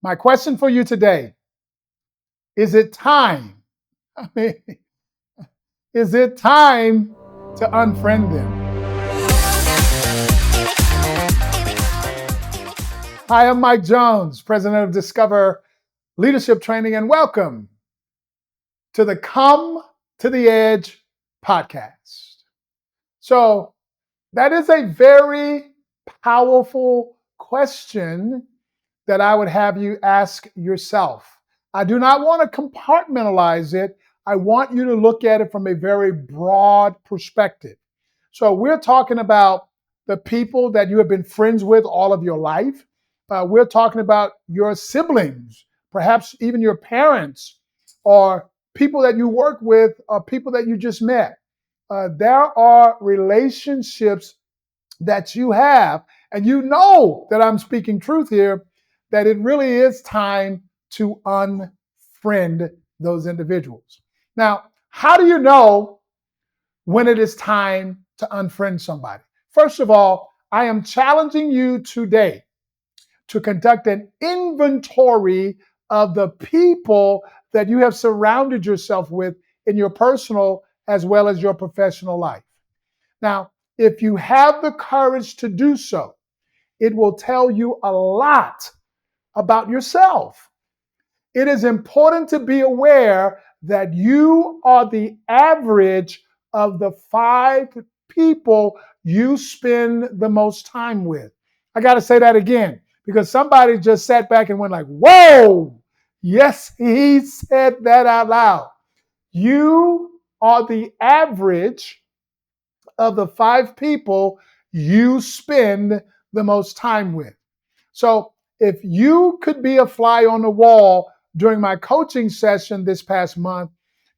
My question for you today, is it time? I mean, is it time to unfriend them? Hi, I'm Mike Jones, president of Discover Leadership Training, and welcome to the Come to the Edge podcast. So, that is a very powerful question that I would have you ask yourself. I do not want to compartmentalize it. I want you to look at it from a very broad perspective. So we're talking about the people that you have been friends with all of your life. We're talking about your siblings, perhaps even your parents, or people that you work with, or people that you just met. There are relationships that you have, and you know that I'm speaking truth here, that it really is time to unfriend those individuals. Now, how do you know when it is time to unfriend somebody? First of all, I am challenging you today to conduct an inventory of the people that you have surrounded yourself with in your personal as well as your professional life. Now, if you have the courage to do so, it will tell you a lot about yourself. It is important to be aware that you are the average of the 5 people you spend the most time with. I got to say that again because somebody just sat back and went like, whoa, yes, he said that out loud. You are the average of the 5 people you spend the most time with. So if you could be a fly on the wall during my coaching session this past month,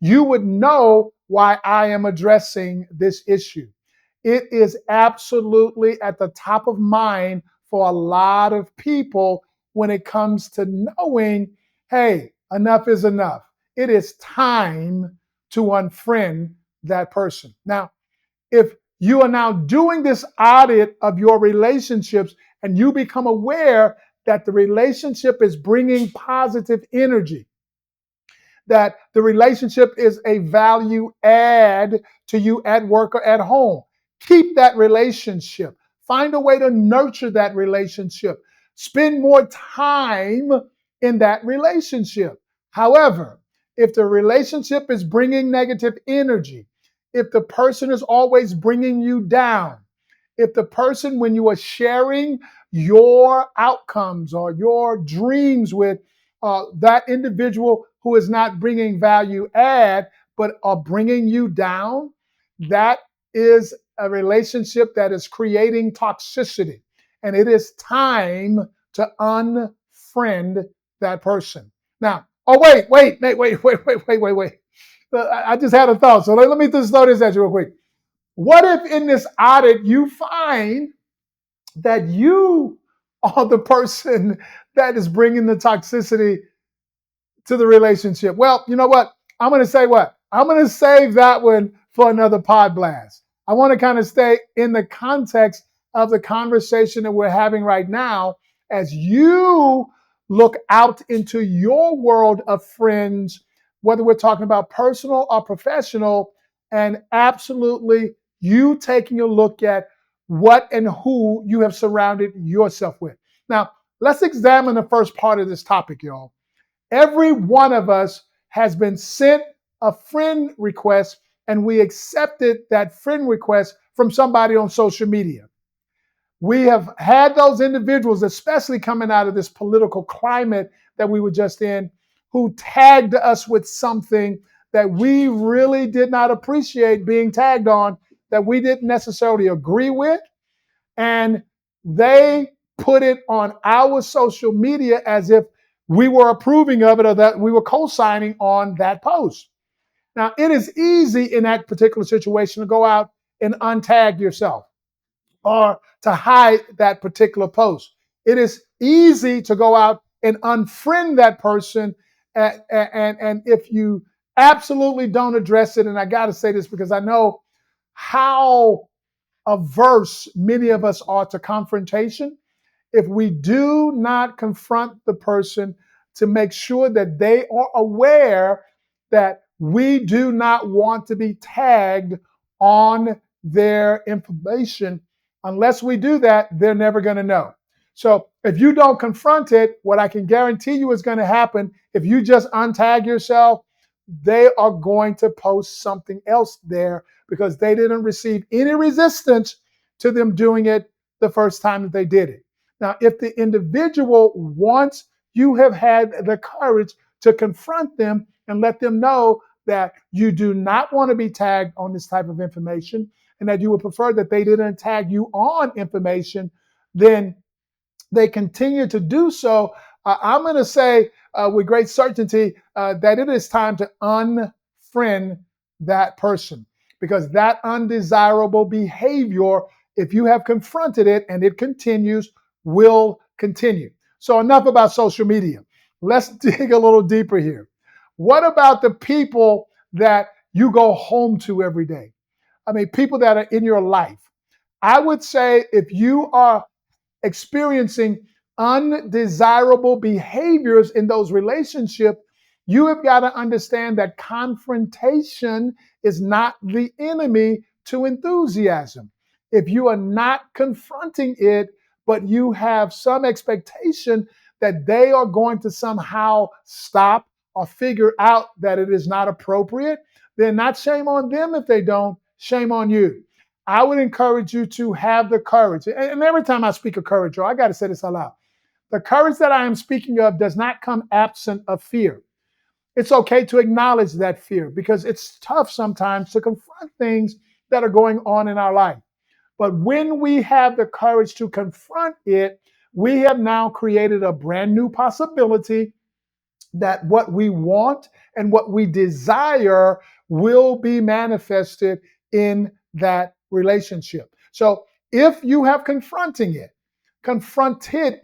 you would know why I am addressing this issue. It is absolutely at the top of mind for a lot of people when it comes to knowing, hey, enough is enough. It is time to unfriend that person. Now, if you are now doing this audit of your relationships and you become aware that the relationship is bringing positive energy, that the relationship is a value add to you at work or at home, keep that relationship. Find a way to nurture that relationship. Spend more time in that relationship. However, if the relationship is bringing negative energy, if the person is always bringing you down, if the person, when you are sharing your outcomes or your dreams with that individual who is not bringing value add, but are bringing you down, that is a relationship that is creating toxicity. And it is time to unfriend that person. Now, oh, wait. I just had a thought. So let me just throw this at you real quick. What if in this audit you find that you are the person that is bringing the toxicity to the relationship? Well, you know what? I'm going to say what? I'm going to save that one for another pod blast. I want to kind of stay in the context of the conversation that we're having right now as you look out into your world of friends, whether we're talking about personal or professional, and absolutely you taking a look at what and who you have surrounded yourself with. Now, let's examine the first part of this topic, y'all. Every one of us has been sent a friend request, and we accepted that friend request from somebody on social media. We have had those individuals, especially coming out of this political climate that we were just in, who tagged us with something that we really did not appreciate being tagged on, that we didn't necessarily agree with. And they put it on our social media as if we were approving of it or that we were co-signing on that post. Now, it is easy in that particular situation to go out and untag yourself or to hide that particular post. It is easy to go out and unfriend that person. And if you absolutely don't address it, and I got to say this because I know how averse many of us are to confrontation, if we do not confront the person to make sure that they are aware that we do not want to be tagged on their information, unless we do that, they're never going to know. So if you don't confront it, what I can guarantee you is going to happen, if you just untag yourself, they are going to post something else there because they didn't receive any resistance to them doing it the first time that they did it. Now, if the individual, once you have had the courage to confront them and let them know that you do not want to be tagged on this type of information and that you would prefer that they didn't tag you on information, then they continue to do so, I'm going to say with great certainty that it is time to unfriend that person, because that undesirable behavior, if you have confronted it and it continues, will continue. So enough about social media. Let's dig a little deeper here. What about the people that you go home to every day? I mean, people that are in your life. I would say if you are experiencing undesirable behaviors in those relationships, you have got to understand that confrontation is not the enemy to enthusiasm. If you are not confronting it, but you have some expectation that they are going to somehow stop or figure out that it is not appropriate, then not shame on them if they don't, shame on you. I would encourage you to have the courage. And every time I speak of courage, I got to say this out loud. The courage that I am speaking of does not come absent of fear. It's okay to acknowledge that fear because it's tough sometimes to confront things that are going on in our life. But when we have the courage to confront it, we have now created a brand new possibility that what we want and what we desire will be manifested in that relationship. So if you have confronted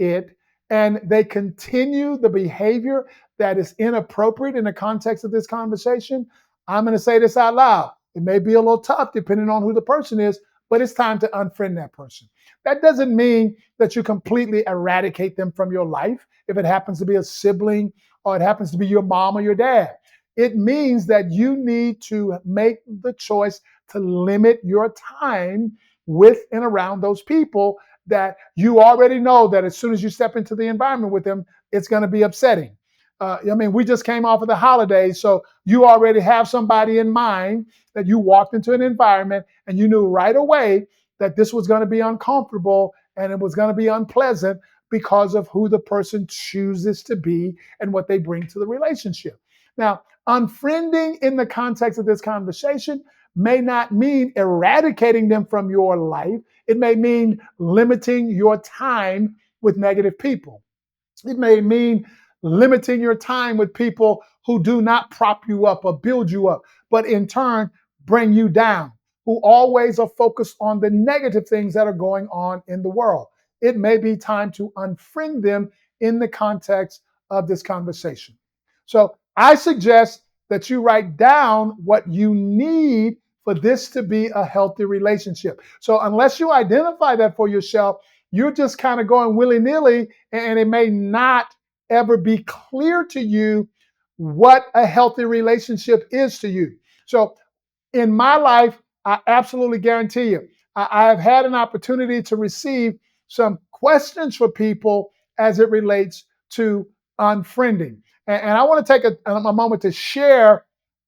it, and they continue the behavior that is inappropriate in the context of this conversation, I'm going to say this out loud. It may be a little tough depending on who the person is, but it's time to unfriend that person. That doesn't mean that you completely eradicate them from your life if it happens to be a sibling or it happens to be your mom or your dad. It means that you need to make the choice to limit your time with and around those people that you already know that as soon as you step into the environment with them, it's going to be upsetting. We just came off of the holidays, so you already have somebody in mind that you walked into an environment and you knew right away that this was going to be uncomfortable and it was going to be unpleasant because of who the person chooses to be and what they bring to the relationship. Now, unfriending in the context of this conversation may not mean eradicating them from your life. It may mean limiting your time with negative people. It may mean limiting your time with people who do not prop you up or build you up, but in turn bring you down, who always are focused on the negative things that are going on in the world. It may be time to unfriend them in the context of this conversation. So I suggest that you write down what you need for this to be a healthy relationship. So unless you identify that for yourself, you're just kind of going willy-nilly, and it may not ever be clear to you what a healthy relationship is to you. So in my life, I absolutely guarantee you, I have had an opportunity to receive some questions for people as it relates to unfriending. And I want to take a moment to share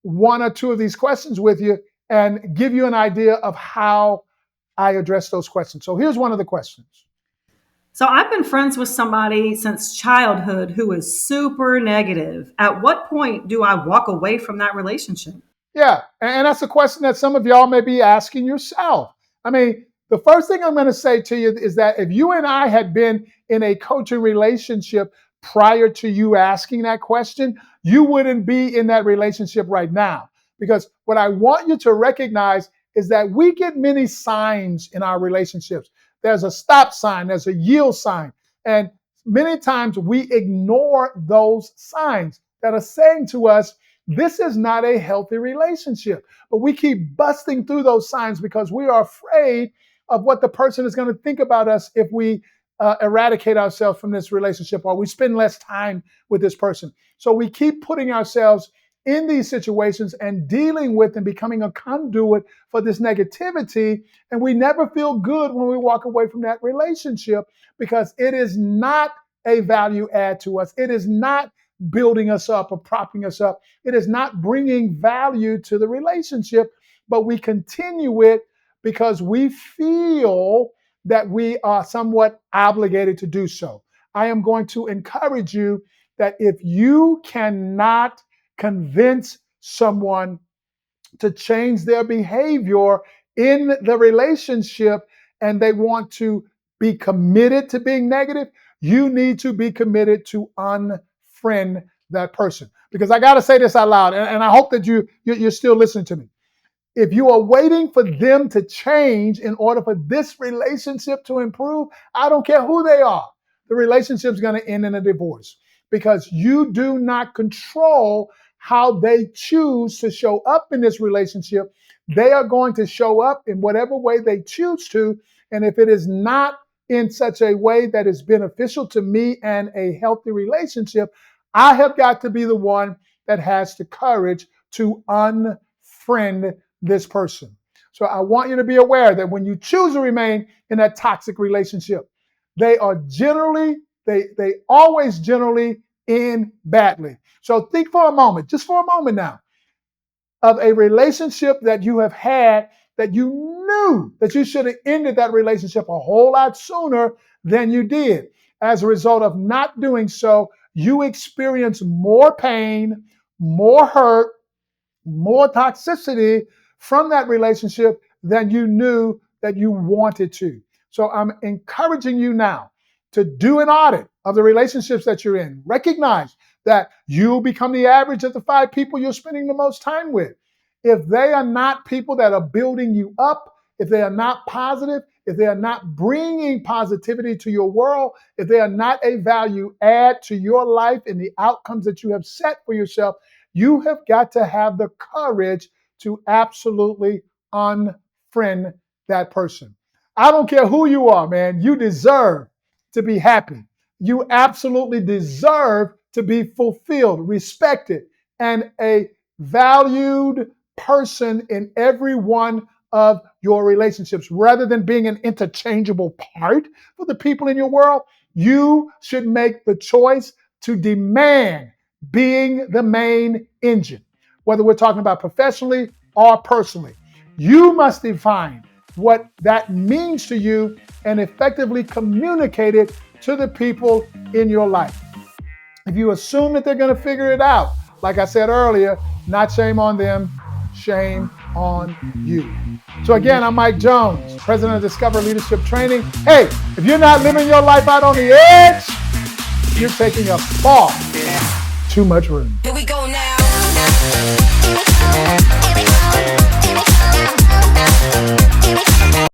one or two of these questions with you and give you an idea of how I address those questions. So here's one of the questions. So I've been friends with somebody since childhood who is super negative. At what point do I walk away from that relationship? Yeah, and that's a question that some of y'all may be asking yourself. I mean, the first thing I'm going to say to you is that if you and I had been in a coaching relationship prior to you asking that question, you wouldn't be in that relationship right now. Because what I want you to recognize is that we get many signs in our relationships. There's a stop sign, there's a yield sign. And many times we ignore those signs that are saying to us, this is not a healthy relationship. But we keep busting through those signs because we are afraid of what the person is going to think about us if we eradicate ourselves from this relationship, or we spend less time with this person. So we keep putting ourselves in these situations and dealing with and becoming a conduit for this negativity. And we never feel good when we walk away from that relationship because it is not a value add to us. It is not building us up or propping us up. It is not bringing value to the relationship, but we continue it because we feel that we are somewhat obligated to do so. I am going to encourage you that if you cannot convince someone to change their behavior in the relationship and they want to be committed to being negative, you need to be committed to unfriend that person. Because I got to say this out loud, and I hope that you're still listening to me. If you are waiting for them to change in order for this relationship to improve, I don't care who they are. The relationship's going to end in a divorce because you do not control how they choose to show up in this relationship. They are going to show up in whatever way they choose to. And if it is not in such a way that is beneficial to me and a healthy relationship, I have got to be the one that has the courage to unfriend this person. So I want you to be aware that when you choose to remain in that toxic relationship, they always generally end badly. So think for a moment, just for a moment now, of a relationship that you have had that you knew that you should have ended that relationship a whole lot sooner than you did. As a result of not doing so, you experience more pain, more hurt, more toxicity from that relationship than you knew that you wanted to. So I'm encouraging you now to do an audit of the relationships that you're in. Recognize that you'll become the average of the 5 people you're spending the most time with. If they are not people that are building you up, if they are not positive, if they are not bringing positivity to your world, if they are not a value add to your life and the outcomes that you have set for yourself, you have got to have the courage to absolutely unfriend that person. I don't care who you are, man. You deserve to be happy. You absolutely deserve to be fulfilled, respected, and a valued person in every one of your relationships. Rather than being an interchangeable part for the people in your world, you should make the choice to demand being the main engine, whether we're talking about professionally or personally. You must define what that means to you and effectively communicate it to the people in your life. If you assume that they're going to figure it out, like I said earlier, not shame on them, shame on you. So again, I'm Mike Jones, president of Discover Leadership Training. Hey, if you're not living your life out on the edge, you're taking up far too much room. Here we go now.